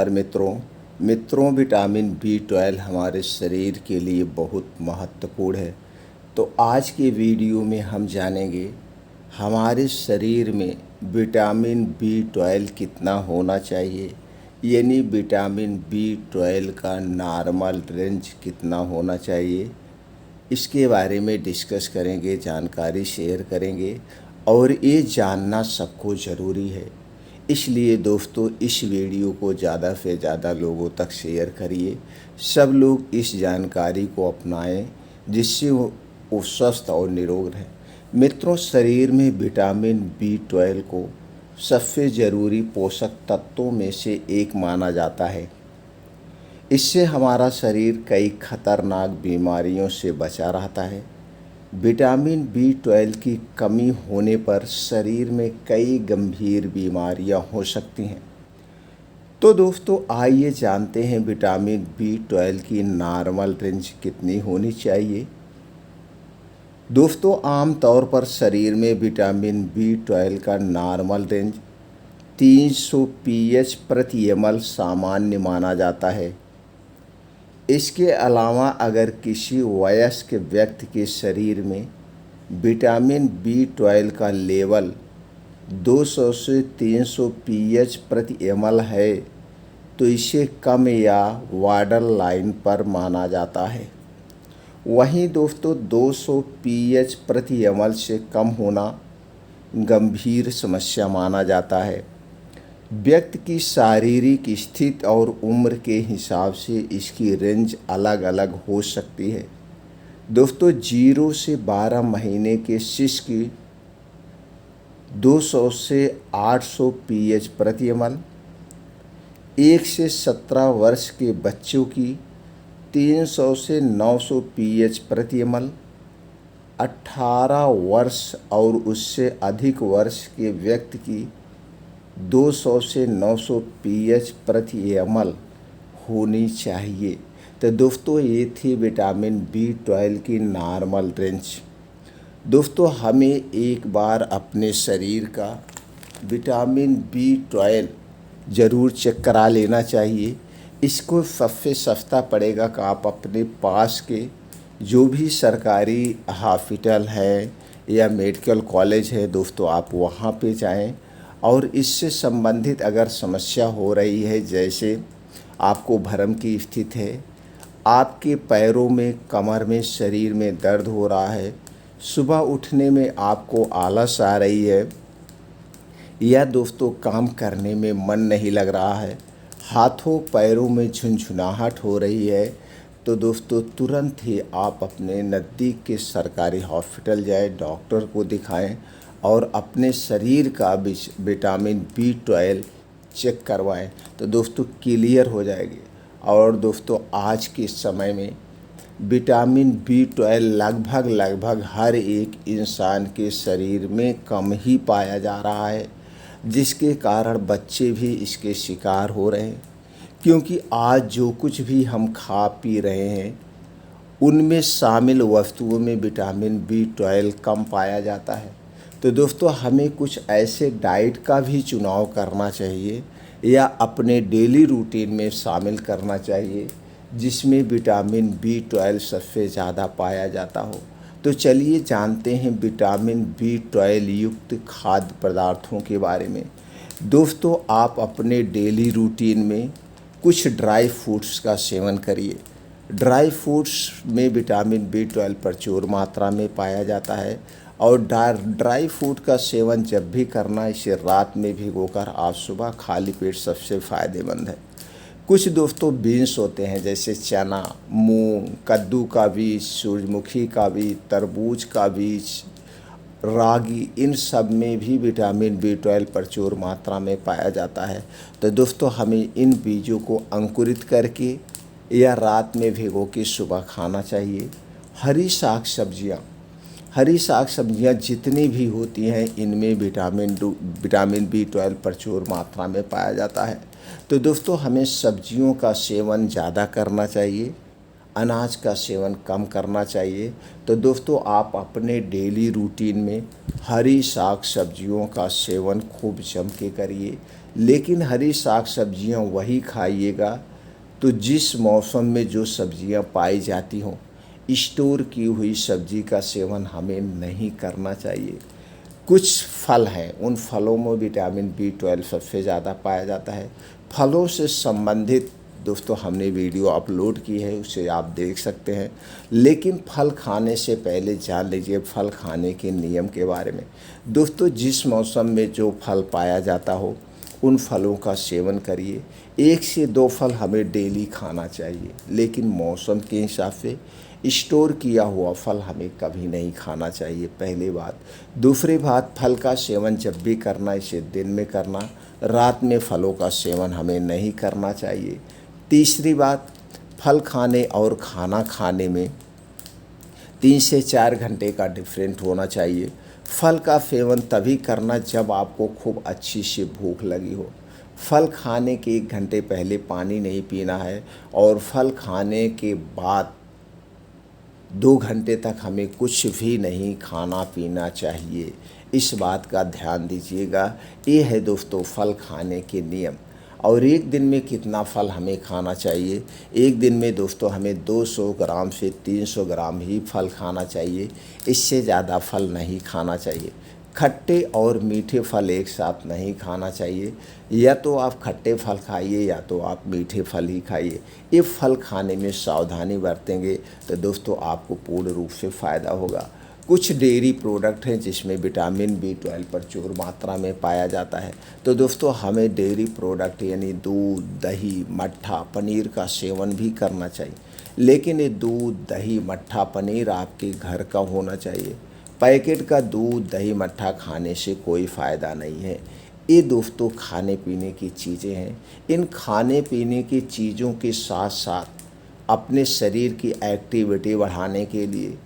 नमस्कार मित्रों vitamin B 12 हमारे शरीर के लिए बहुत महत्वपूर्ण है। तो आज के वीडियो में हम जानेंगे हमारे शरीर में विटामिन बी 12 कितना होना चाहिए, यानी विटामिन बी 12 का नॉर्मल रेंज कितना होना चाहिए। इसके बारे में डिस्कस करेंगे, जानकारी शेयर करेंगे और ये जानना सबको ज़रूरी है। इसलिए दोस्तों इस वीडियो को ज़्यादा से ज़्यादा लोगों तक शेयर करिए, सब लोग इस जानकारी को अपनाएं जिससे वो स्वस्थ और निरोग रहें। मित्रों, शरीर में विटामिन बी 12 को सबसे ज़रूरी पोषक तत्वों में से एक माना जाता है। इससे हमारा शरीर कई खतरनाक बीमारियों से बचा रहता है। विटामिन बी 12 की कमी होने पर शरीर में कई गंभीर बीमारियां हो सकती हैं। तो दोस्तों आइए जानते हैं विटामिन बी 12 की नॉर्मल रेंज कितनी होनी चाहिए। दोस्तों आमतौर पर शरीर में विटामिन बी 12 का नॉर्मल रेंज 300 पीएच प्रति ml सामान्य माना जाता है। इसके अलावा अगर किसी वयस्क व्यक्ति के शरीर में विटामिन बी 12 का लेवल 200 से 300 पीएच प्रति ml है तो इसे कम या बॉर्डर लाइन पर माना जाता है। वहीं दोस्तों 200 पीएच प्रति ml से कम होना गंभीर समस्या माना जाता है। व्यक्ति की शारीरिक स्थिति और उम्र के हिसाब से इसकी रेंज अलग अलग हो सकती है। दोस्तों 0 से 12 महीने के शिशु की 200 से 800 पीएच प्रति ml, 1 से 17 वर्ष के बच्चों की 300 से 900 पीएच प्रति ml, 18 वर्ष और उससे अधिक वर्ष के व्यक्ति की 200 से 900 पीएच प्रति ml होनी चाहिए। तो दोस्तों ये थी विटामिन बी 12 की नॉर्मल रेंज। दोस्तों हमें एक बार अपने शरीर का विटामिन बी 12 ज़रूर चेक करा लेना चाहिए। इसको सबसे सस्ता पड़ेगा कि आप अपने पास के जो भी सरकारी हॉस्पिटल है या मेडिकल कॉलेज है दोस्तों, आप वहाँ पे जाएं और इससे संबंधित अगर समस्या हो रही है, जैसे आपको भ्रम की स्थिति है, आपके पैरों में, कमर में, शरीर में दर्द हो रहा है, सुबह उठने में आपको आलस आ रही है, या दोस्तों काम करने में मन नहीं लग रहा है, हाथों पैरों में झुनझुनाहट हो रही है, तो दोस्तों तुरंत ही आप अपने नज़दीक के सरकारी हॉस्पिटल जाएं, डॉक्टर को दिखाएं और अपने शरीर का विटामिन बी 12 चेक करवाएं। तो दोस्तों क्लियर हो जाएगी। और दोस्तों आज के समय में विटामिन बी 12 लगभग हर एक इंसान के शरीर में कम ही पाया जा रहा है, जिसके कारण बच्चे भी इसके शिकार हो रहे हैं। क्योंकि आज जो कुछ भी हम खा पी रहे हैं उनमें शामिल वस्तुओं में विटामिन बी 12 कम पाया जाता है। तो दोस्तों हमें कुछ ऐसे डाइट का भी चुनाव करना चाहिए या अपने डेली रूटीन में शामिल करना चाहिए जिसमें विटामिन बी 12 सबसे ज़्यादा पाया जाता हो। तो चलिए जानते हैं विटामिन बी 12 युक्त खाद्य पदार्थों के बारे में। दोस्तों आप अपने डेली रूटीन में कुछ ड्राई फ्रूट्स का सेवन करिए। ड्राई फ्रूट्स में विटामिन बी 12 प्रचुर मात्रा में पाया जाता है और ड्राई फ्रूट का सेवन जब भी करना, इसे रात में भिगोकर आप सुबह खाली पेट सबसे फ़ायदेमंद है। कुछ दोस्तों बीन्स होते हैं जैसे चना, मूंग, कद्दू का बीज, सूरजमुखी का बीज, तरबूज का बीज, रागी, इन सब में भी विटामिन बी 12 प्रचुर मात्रा में पाया जाता है। तो दोस्तों हमें इन बीजों को अंकुरित करके या रात में भिगो के सुबह खाना चाहिए। हरी साग सब्जियाँ जितनी भी होती हैं इनमें विटामिन बी 12 प्रचुर मात्रा में पाया जाता है। तो दोस्तों हमें सब्जियों का सेवन ज़्यादा करना चाहिए, अनाज का सेवन कम करना चाहिए। तो दोस्तों आप अपने डेली रूटीन में हरी साग सब्जियों का सेवन खूब जम के करिए, लेकिन हरी साग सब्जियां वही खाइएगा तो जिस मौसम में जो सब्जियां पाई जाती हों। स्टोर की हुई सब्जी का सेवन हमें नहीं करना चाहिए। कुछ फल हैं, उन फलों में विटामिन B12 सबसे ज़्यादा पाया जाता है। फलों से संबंधित दोस्तों हमने वीडियो अपलोड की है, उसे आप देख सकते हैं। लेकिन फल खाने से पहले जान लीजिए फल खाने के नियम के बारे में। दोस्तों जिस मौसम में जो फल पाया जाता हो उन फलों का सेवन करिए। 1 से 2 फल हमें डेली खाना चाहिए, लेकिन मौसम के हिसाब से स्टोर किया हुआ फल हमें कभी नहीं खाना चाहिए, पहली बात। दूसरी बात, फल का सेवन जब भी करना इसे दिन में करना, रात में फलों का सेवन हमें नहीं करना चाहिए। तीसरी बात, फल खाने और खाना खाने में 3 से 4 घंटे का डिफरेंट होना चाहिए। फल का सेवन तभी करना जब आपको खूब अच्छी सी भूख लगी हो। फल खाने के 1 घंटे पहले पानी नहीं पीना है और फल खाने के बाद 2 घंटे तक हमें कुछ भी नहीं खाना पीना चाहिए। इस बात का ध्यान दीजिएगा। ये है दोस्तों फल खाने के नियम। और एक दिन में कितना फल हमें खाना चाहिए? एक दिन में दोस्तों हमें 200 ग्राम से 300 ग्राम ही फल खाना चाहिए, इससे ज़्यादा फल नहीं खाना चाहिए। खट्टे और मीठे फल एक साथ नहीं खाना चाहिए। या तो आप खट्टे फल खाइए या तो आप मीठे फल ही खाइए। ये फल खाने में सावधानी बरतेंगे तो दोस्तों आपको पूर्ण रूप से फ़ायदा होगा। कुछ डेयरी प्रोडक्ट हैं जिसमें विटामिन B12 प्रचुर मात्रा में पाया जाता है। तो दोस्तों हमें डेयरी प्रोडक्ट यानी दूध, दही, मट्ठा, पनीर का सेवन भी करना चाहिए। लेकिन ये दूध, दही, मट्ठा, पनीर आपके घर का होना चाहिए। पैकेट का दूध, दही, मट्ठा खाने से कोई फ़ायदा नहीं है। ये दोस्तों खाने पीने की चीज़ें हैं। इन खाने पीने की चीज़ों के साथ साथ अपने शरीर की एक्टिविटी बढ़ाने के लिए,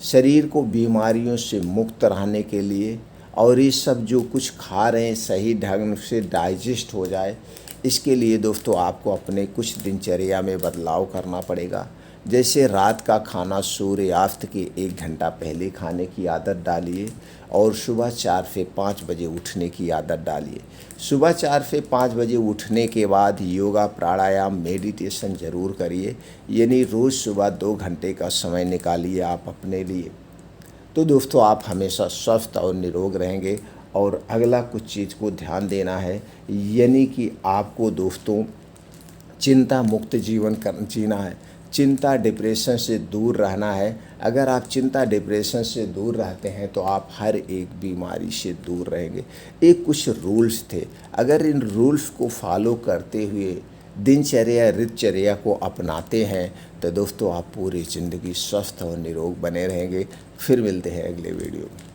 शरीर को बीमारियों से मुक्त रहने के लिए और ये सब जो कुछ खा रहे हैं सही ढंग से डाइजेस्ट हो जाए, इसके लिए दोस्तों आपको अपने कुछ दिनचर्या में बदलाव करना पड़ेगा। जैसे रात का खाना सूर्यास्त के 1 घंटा पहले खाने की आदत डालिए और सुबह 4 से 5 बजे उठने की आदत डालिए। सुबह 4 से 5 बजे उठने के बाद योगा, प्राणायाम, मेडिटेशन ज़रूर करिए। यानी रोज़ सुबह 2 घंटे का समय निकालिए आप अपने लिए। तो दोस्तों आप हमेशा स्वस्थ और निरोग रहेंगे। और अगला कुछ चीज़ को ध्यान देना है, यानी कि आपको दोस्तों चिंता मुक्त जीवन जीना है। चिंता, डिप्रेशन से दूर रहना है। अगर आप चिंता, डिप्रेशन से दूर रहते हैं तो आप हर एक बीमारी से दूर रहेंगे। एक कुछ रूल्स थे, अगर इन रूल्स को फॉलो करते हुए दिनचर्या, दिनचर्या को अपनाते हैं तो दोस्तों आप पूरी ज़िंदगी स्वस्थ और निरोग बने रहेंगे। फिर मिलते हैं अगले वीडियो में।